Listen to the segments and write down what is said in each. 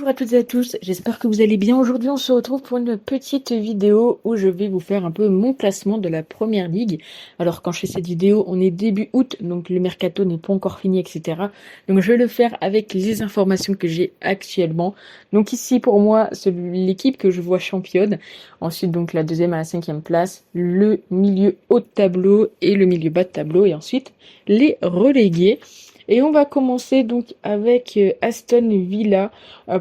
Bonjour à toutes et à tous, j'espère que vous allez bien. Aujourd'hui, on se retrouve pour une petite vidéo où je vais vous faire un peu mon classement de la première ligue. Alors, quand je fais cette vidéo, on est début août, donc le mercato n'est pas encore fini, etc. Donc, je vais le faire avec les informations que j'ai actuellement. Donc, ici, pour moi, c'est l'équipe que je vois championne. Ensuite, donc, la deuxième à la cinquième place, le milieu haut de tableau et le milieu bas de tableau. Et ensuite, les relégués. Et on va commencer donc avec Aston Villa.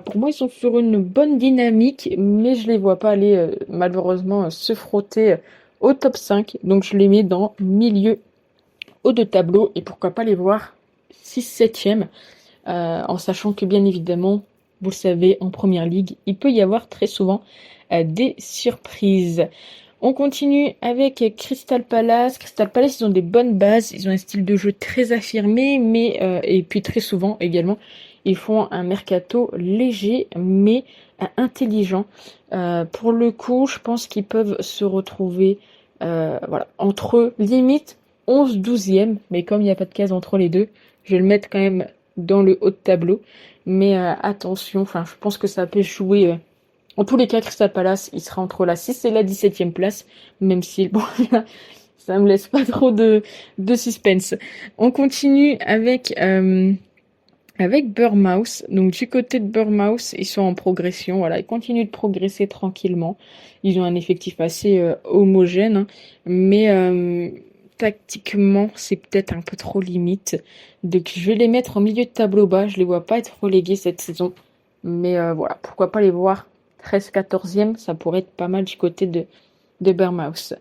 Pour moi, ils sont sur une bonne dynamique, mais je les vois pas aller malheureusement se frotter au top 5. Donc je les mets dans milieu haut de tableau et pourquoi pas les voir 6-7e, en sachant que bien évidemment, vous le savez, en première ligue, il peut y avoir très souvent des surprises. On continue avec Crystal Palace. Crystal Palace, ils ont des bonnes bases, ils ont un style de jeu très affirmé, mais et puis très souvent également, ils font un mercato léger mais intelligent. Pour le coup, je pense qu'ils peuvent se retrouver voilà, entre limite 11-12e, mais comme il n'y a pas de case entre les deux, je vais le mettre quand même dans le haut de tableau. Mais attention, enfin, je pense que ça peut jouer. En tous les cas, Crystal Palace, il sera entre la 6 et la 17e place, même si, bon, là, ça me laisse pas trop de suspense. On continue avec Bournemouth. Donc, du côté de Bournemouth, ils sont en progression, voilà, ils continuent de progresser tranquillement. Ils ont un effectif assez homogène, hein, mais tactiquement, c'est peut-être un peu trop limite. Donc, je vais les mettre en milieu de tableau bas, je les vois pas être relégués cette saison. Mais voilà, pourquoi pas les voir 13-14e, ça pourrait être pas mal du côté de Bournemouth.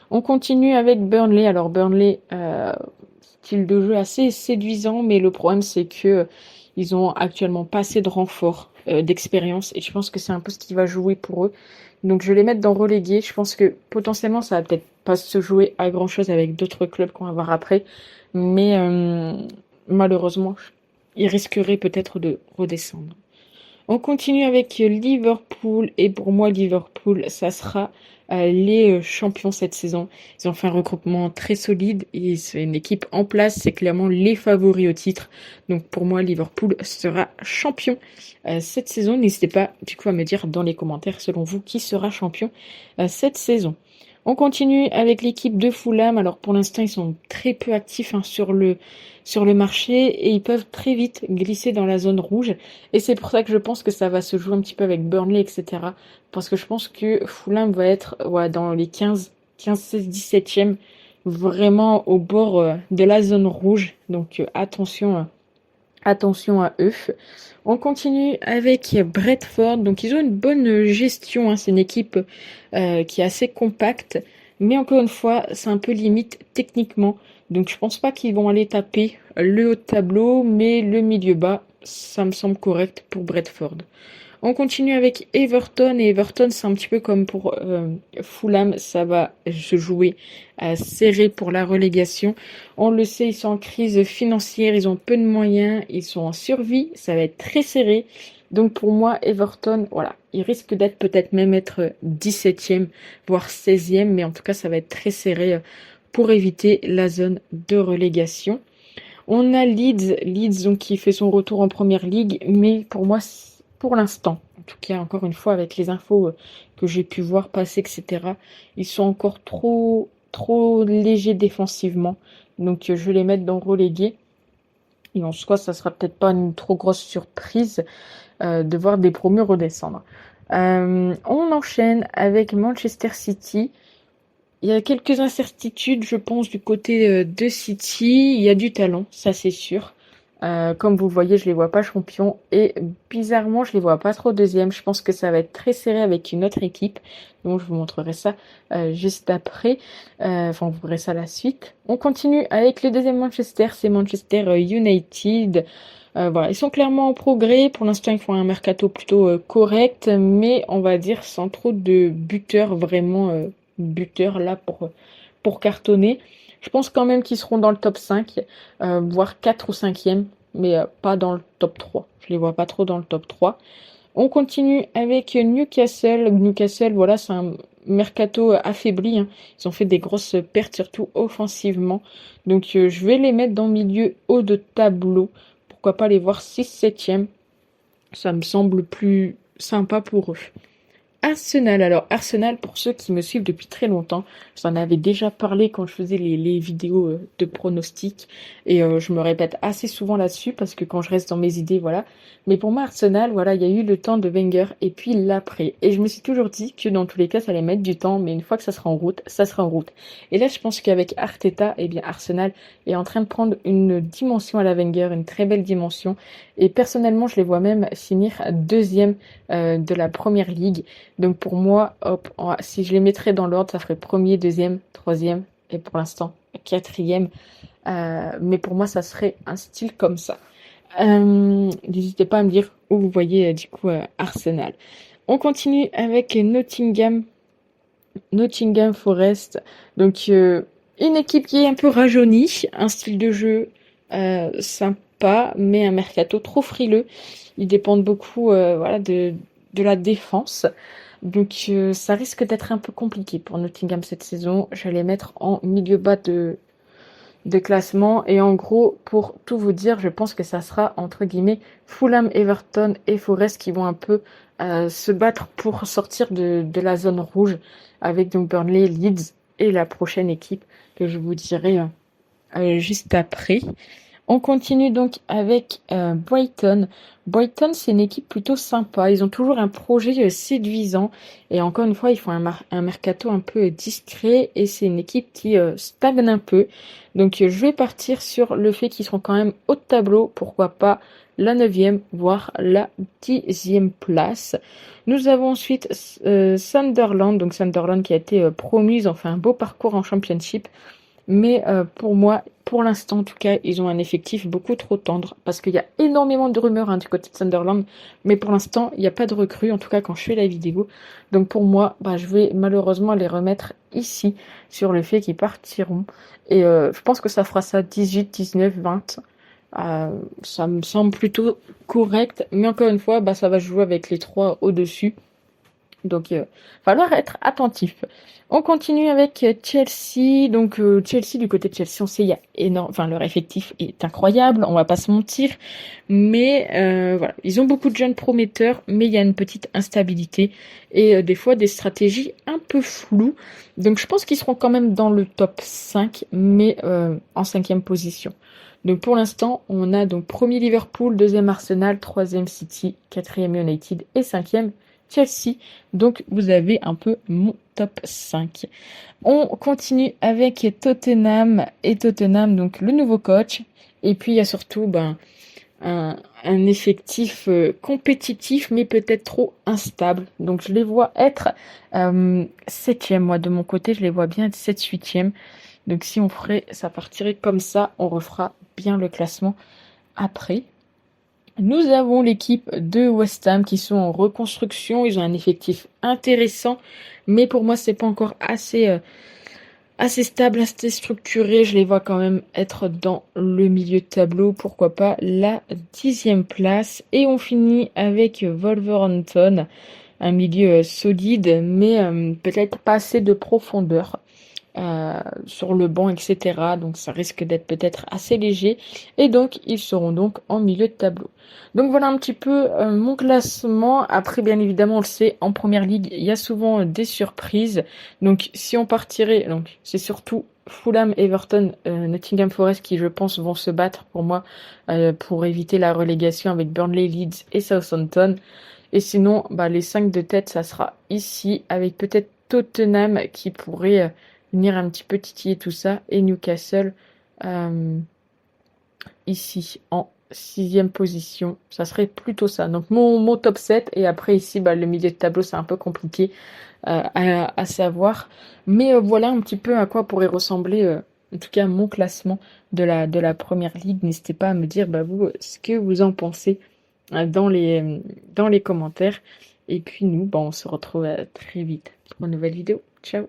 On continue avec Burnley. Alors Burnley, style de jeu assez séduisant, mais le problème c'est que ils ont actuellement pas assez de renforts, d'expérience, et je pense que c'est un peu ce qui va jouer pour eux. Donc je vais les mettre dans relégués. Je pense que potentiellement ça va peut-être pas se jouer à grand chose avec d'autres clubs qu'on va voir après, mais malheureusement, ils risqueraient peut-être de redescendre. On continue avec Liverpool et pour moi Liverpool ça sera les champions cette saison. Ils ont fait un regroupement très solide et c'est une équipe en place, c'est clairement les favoris au titre. Donc pour moi Liverpool sera champion cette saison. N'hésitez pas du coup à me dire dans les commentaires selon vous qui sera champion cette saison. On continue avec l'équipe de Fulham. Alors pour l'instant ils sont très peu actifs, hein, sur le marché et ils peuvent très vite glisser dans la zone rouge. Et c'est pour ça que je pense que ça va se jouer un petit peu avec Burnley, etc. Parce que je pense que Fulham va être dans les 15, 16, 17e, vraiment au bord de la zone rouge. Donc attention à eux. On continue avec Brentford. Donc ils ont une bonne gestion, hein. C'est une équipe qui est assez compacte. Mais encore une fois, c'est un peu limite techniquement. Donc je pense pas qu'ils vont aller taper le haut de tableau, mais le milieu bas, ça me semble correct pour Brentford. On continue avec Everton, et Everton c'est un petit peu comme pour Fulham, ça va se jouer serré pour la relégation. On le sait, ils sont en crise financière, ils ont peu de moyens, ils sont en survie, ça va être très serré. Donc pour moi, Everton, voilà, il risque d'être peut-être même être 17e, voire 16e, mais en tout cas ça va être très serré pour éviter la zone de relégation. On a Leeds donc, qui fait son retour en première ligue, mais pour moi, pour l'instant, en tout cas encore une fois avec les infos que j'ai pu voir passer, etc., ils sont encore trop légers défensivement. Donc je vais les mettre dans relégués. Et en soi, ça sera peut-être pas une trop grosse surprise de voir des promus redescendre. On enchaîne avec Manchester City. Il y a quelques incertitudes, je pense, du côté de City. Il y a du talent, ça c'est sûr. Comme vous voyez, je les vois pas champions et bizarrement, je les vois pas trop deuxième. Je pense que ça va être très serré avec une autre équipe. Donc, je vous montrerai ça juste après. Enfin, vous verrez ça à la suite. On continue avec le deuxième Manchester, c'est Manchester United. Voilà, ils sont clairement en progrès. Pour l'instant, ils font un mercato plutôt correct, mais on va dire sans trop de buteurs, vraiment buteurs là pour cartonner. Je pense quand même qu'ils seront dans le top 5, voire 4 ou 5e, mais pas dans le top 3. Je les vois pas trop dans le top 3. On continue avec Newcastle. Newcastle, voilà, c'est un mercato affaibli, hein. Ils ont fait des grosses pertes, surtout offensivement. Donc je vais les mettre dans le milieu haut de tableau. Pourquoi pas les voir 6-7e. Ça me semble plus sympa pour eux. Arsenal. Alors, Arsenal, pour ceux qui me suivent depuis très longtemps, j'en avais déjà parlé quand je faisais les vidéos de pronostics et je me répète assez souvent là-dessus parce que quand je reste dans mes idées, voilà. Mais pour moi, Arsenal, voilà, il y a eu le temps de Wenger et puis l'après. Et je me suis toujours dit que dans tous les cas, ça allait mettre du temps, mais une fois que ça sera en route, ça sera en route. Et là, je pense qu'avec Arteta, eh bien, Arsenal est en train de prendre une dimension à la Wenger, une très belle dimension. Et personnellement, je les vois même finir deuxième de la première ligue. Donc pour moi, hop, si je les mettrais dans l'ordre, ça ferait premier, deuxième, troisième et pour l'instant quatrième. Mais pour moi, ça serait un style comme ça. N'hésitez pas à me dire où vous voyez du coup Arsenal. On continue avec Nottingham Forest. Donc une équipe qui est un peu rajeunie, un style de jeu sympa, mais un mercato trop frileux. Ils dépendent beaucoup voilà, de la défense. Donc ça risque d'être un peu compliqué pour Nottingham cette saison. Je vais les mettre en milieu bas de classement. Et en gros, pour tout vous dire, je pense que ça sera entre guillemets Fulham, Everton et Forest qui vont un peu se battre pour sortir de la zone rouge avec donc Burnley, Leeds et la prochaine équipe que je vous dirai juste après. On continue donc avec Brighton. Brighton, c'est une équipe plutôt sympa. Ils ont toujours un projet séduisant. Et encore une fois, ils font un mercato un peu discret. Et c'est une équipe qui stagne un peu. Donc je vais partir sur le fait qu'ils seront quand même haut de tableau. Pourquoi pas la 9e, voire la 10e place. Nous avons ensuite Sunderland. Donc Sunderland qui a été promu. Ils ont fait un beau parcours en Championship. Mais pour moi, pour l'instant en tout cas, ils ont un effectif beaucoup trop tendre parce qu'il y a énormément de rumeurs du côté de Sunderland, mais pour l'instant, il n'y a pas de recrues, en tout cas quand je fais la vidéo. Donc pour moi, je vais malheureusement les remettre ici sur le fait qu'ils partiront. Et je pense que ça fera ça 18, 19, 20. Ça me semble plutôt correct, mais encore une fois, ça va jouer avec les trois au-dessus. Donc, falloir être attentif. On continue avec Chelsea. Donc, Chelsea, du côté de Chelsea, on sait, il y a énorme, enfin, leur effectif est incroyable, on va pas se mentir. Mais, voilà, ils ont beaucoup de jeunes prometteurs, mais il y a une petite instabilité et des fois des stratégies un peu floues. Donc, je pense qu'ils seront quand même dans le top 5, mais en 5e position. Donc, pour l'instant, on a donc premier Liverpool, deuxième Arsenal, troisième City, quatrième United et cinquième Chelsea. Donc vous avez un peu mon top 5. On continue avec Tottenham et Tottenham, donc le nouveau coach. Et puis il y a surtout un effectif compétitif mais peut-être trop instable. Donc je les vois être 7e. Moi de mon côté, je les vois bien être 7-8e. Donc si on ferait, ça partirait comme ça, on refera bien le classement après. Nous avons l'équipe de West Ham qui sont en reconstruction. Ils ont un effectif intéressant, mais pour moi, c'est pas encore assez stable, assez structuré. Je les vois quand même être dans le milieu de tableau. Pourquoi pas la 10e place. Et on finit avec Wolverhampton, un milieu solide, mais peut-être pas assez de profondeur. Sur le banc, etc. Donc ça risque d'être peut-être assez léger. Et donc ils seront donc en milieu de tableau. Donc voilà un petit peu mon classement. Après bien évidemment on le sait, en première ligue il y a souvent des surprises. Donc si on partirait, donc c'est surtout Fulham, Everton, Nottingham Forest qui je pense vont se battre pour moi pour éviter la relégation avec Burnley, Leeds et Southampton. Et sinon les 5 de tête ça sera ici avec peut-être Tottenham qui pourrait venir un petit peu titiller tout ça. Et Newcastle, ici, en 6e position. Ça serait plutôt ça. Donc mon top 7. Et après ici, le milieu de tableau, c'est un peu compliqué à savoir. Mais voilà un petit peu à quoi pourrait ressembler, en tout cas, mon classement de la première ligue. N'hésitez pas à me dire, vous, ce que vous en pensez dans les commentaires. Et puis nous, on se retrouve très vite pour une nouvelle vidéo. Ciao!